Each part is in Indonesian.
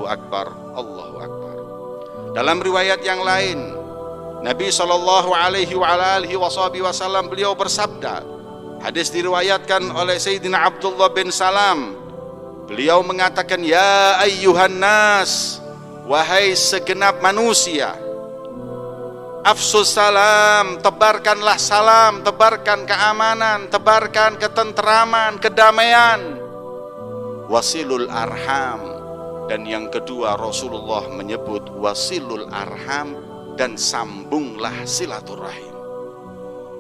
Allahu Akbar, Allahu Akbar. Dalam riwayat yang lain, Nabi SAW beliau bersabda, hadis diriwayatkan oleh Sayyidina Abdullah bin Salam, beliau mengatakan, ya ayyuhan nas, wahai segenap manusia, afsus salam, tebarkanlah salam, tebarkan keamanan, tebarkan ketenteraman, kedamaian, wasilul arham. Dan yang kedua, Rasulullah menyebut wasilul arham, dan sambunglah silaturahim.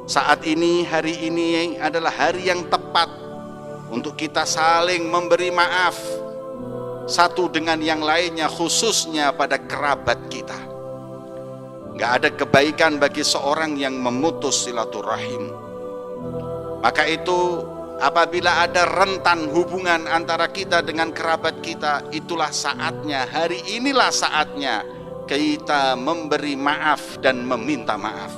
Saat ini, hari ini adalah hari yang tepat untuk kita saling memberi maaf satu dengan yang lainnya, khususnya pada kerabat kita. Gak ada kebaikan bagi seorang yang memutus silaturahim. Maka itu, apabila ada rentan hubungan antara kita dengan kerabat kita, itulah saatnya, hari inilah saatnya kita memberi maaf dan meminta maaf.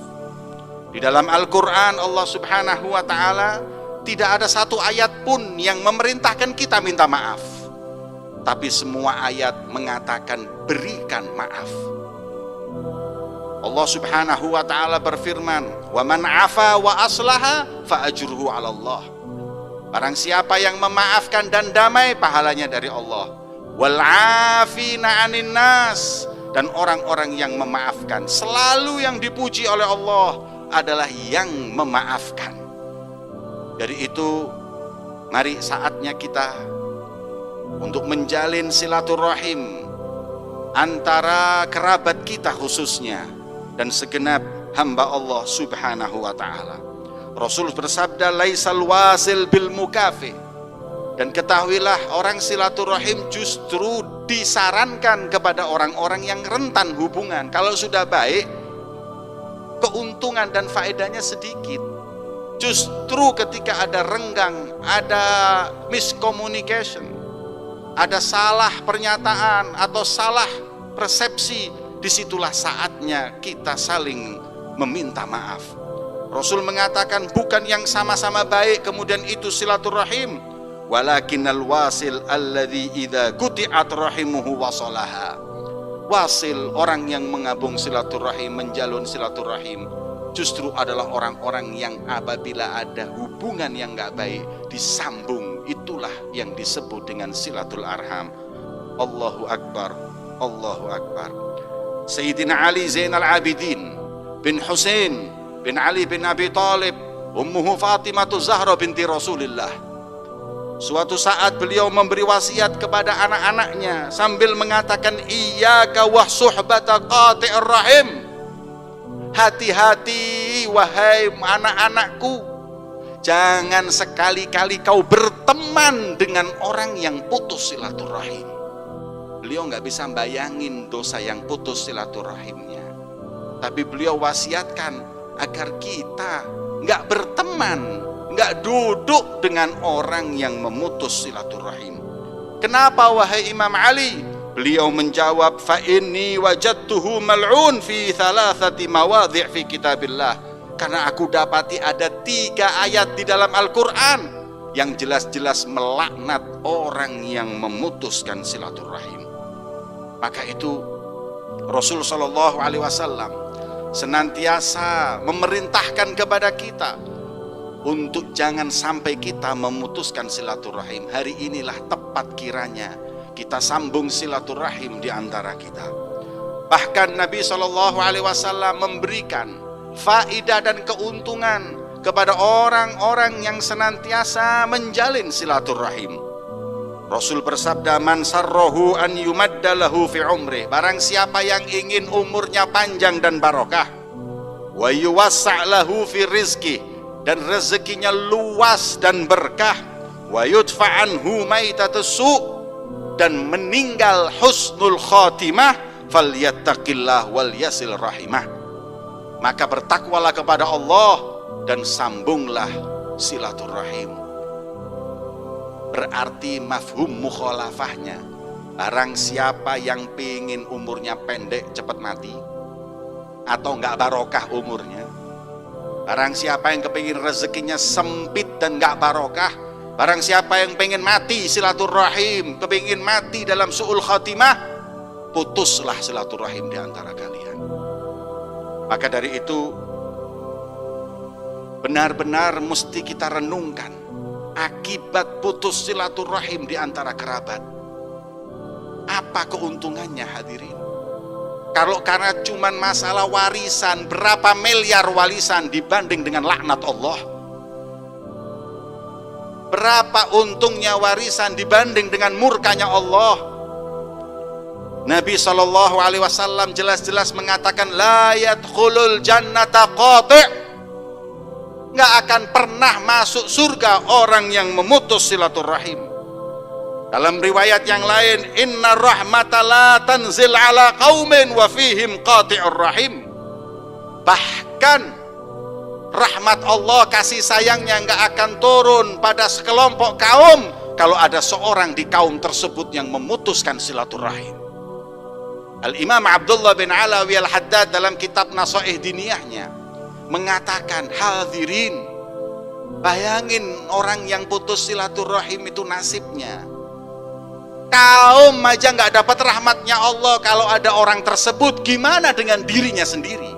Di dalam Al-Quran, Allah Subhanahu wa Ta'ala tidak ada satu ayat pun yang memerintahkan kita minta maaf, tapi semua ayat mengatakan berikan maaf. Allah Subhanahu wa Ta'ala berfirman, wa man afa wa aslaha fa ajruhu 'ala Allah. Barang siapa yang memaafkan dan damai, pahalanya dari Allah. Wal 'afina 'anin nas, dan orang-orang yang memaafkan, selalu yang dipuji oleh Allah adalah yang memaafkan. Dari itu, mari saatnya kita untuk menjalin silaturahim antara kerabat kita khususnya dan segenap hamba Allah Subhanahu wa Ta'ala. Rasul bersabda, laisal wasil bil mukafi. Dan ketahuilah, orang silaturahim justru disarankan kepada orang-orang yang rentan hubungan. Kalau sudah baik, keuntungan dan faedahnya sedikit. Justru ketika ada renggang, ada miscommunication, ada salah pernyataan atau salah persepsi, disitulah saatnya kita saling meminta maaf. Rasul mengatakan, bukan yang sama-sama baik kemudian itu silaturahim, walakinnal wasil alladzi idza quti'at rahimuhu wasalaha. Wasil, orang yang mengabung silaturahim, menjalin silaturahim, justru adalah orang-orang yang apabila ada hubungan yang enggak baik disambung. Itulah yang disebut dengan silatul arham. Allahu Akbar, Allahu Akbar. Sayyidina Ali Zainal Abidin bin Husain bin Ali bin Abi Thalib, ummuhu Fatimah Zahra binti Rasulillah, suatu saat beliau memberi wasiat kepada anak-anaknya sambil mengatakan, iyyaka wa suhbata qati'ir rahim. Hati-hati wahai anak-anakku, jangan sekali-kali kau berteman dengan orang yang putus silaturahim. Beliau nggak bisa bayangin dosa yang putus silaturahimnya, tapi beliau wasiatkan agar kita nggak berteman, nggak duduk dengan orang yang memutus silaturahim. Kenapa wahai Imam Ali? Beliau menjawab, fa inni wajadtuhu mal'un fi thalathati mawadhi' fi kitabillah. Karena aku dapati ada 3 ayat di dalam Al-Quran yang jelas-jelas melaknat orang yang memutuskan silaturahim. Maka itu Rasul sallallahu alaihi wasallam senantiasa memerintahkan kepada kita untuk jangan sampai kita memutuskan silaturahim. Hari inilah tepat kiranya kita sambung silaturahim di antara kita. Bahkan Nabi SAW memberikan faidah dan keuntungan kepada orang-orang yang senantiasa menjalin silaturahim. Rasul bersabda, man sarrohu an yumadda lahu fi umrih. Barang siapa yang ingin umurnya panjang dan barokah, wa yuwassa' lahu fi rizki, dan rezekinya luas dan berkah, wa yudfa' anhu maitatus su', dan meninggal husnul khatimah, falyattaqillah wal yasil rahimah. Maka bertakwalah kepada Allah dan sambunglah silaturahim. Berarti mafhum mukhalafahnya, barang siapa yang pingin umurnya pendek cepat mati atau enggak barokah umurnya, barang siapa yang kepingin rezekinya sempit dan enggak barokah, barang siapa yang pengen mati silaturahim, kepingin mati dalam su'ul khatimah, putuslah silaturahim di antara kalian. Maka dari itu benar-benar mesti kita renungkan akibat putus silaturahim di antara kerabat. Apa keuntungannya hadirin? Kalau karena cuman masalah warisan, berapa miliar warisan dibanding dengan laknat Allah? Berapa untungnya warisan dibanding dengan murkanya Allah? Nabi SAW jelas-jelas mengatakan la yadkhulul jannata qati', nggak akan pernah masuk surga orang yang memutus silaturahim. Dalam riwayat yang lain, inna rahmata la tanzil ala qaumin wa fihim qati'ur rahim. Bahkan rahmat Allah, kasih sayangnya nggak akan turun pada sekelompok kaum kalau ada seorang di kaum tersebut yang memutuskan silaturahim. Al-Imam Abdullah bin Alawi Al-Haddad dalam kitab Nasaih Diniyahnya mengatakan, hadirin, bayangin orang yang putus silaturahim itu nasibnya. Kaum aja nggak dapat rahmatnya Allah, kalau ada orang tersebut gimana dengan dirinya sendiri?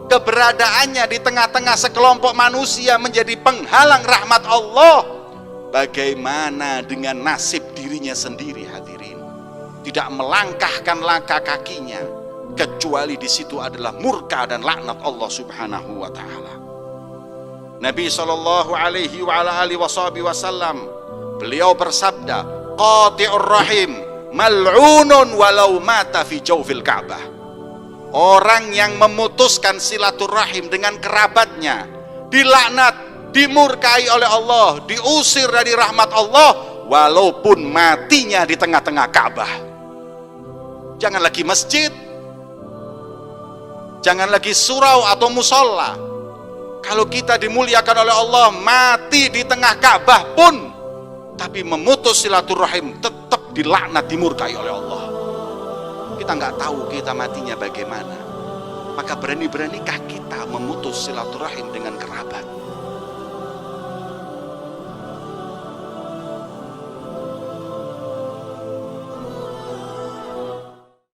Keberadaannya di tengah-tengah sekelompok manusia menjadi penghalang rahmat Allah. Bagaimana dengan nasib dirinya sendiri hadirin? Tidak melangkahkan langkah kakinya kecuali di situ adalah murka dan laknat Allah Subhanahu wa taala. Nabi sallallahu alaihi wasallam beliau bersabda, qati'ur rahim mal'unun walau mata fi jawfil Ka'bah. Orang yang memutuskan silaturahim dengan kerabatnya dilaknat, dimurkai oleh Allah, diusir dari rahmat Allah walaupun matinya di tengah-tengah Ka'bah. Jangan lagi masjid, jangan lagi surau atau musola. Kalau kita dimuliakan oleh Allah, mati di tengah Ka'bah pun, tapi memutus silaturahim tetap dilaknat, dimurkai oleh Allah. Kita nggak tahu kita matinya bagaimana. Maka berani-beranikah kita memutus silaturahim dengan kerabat?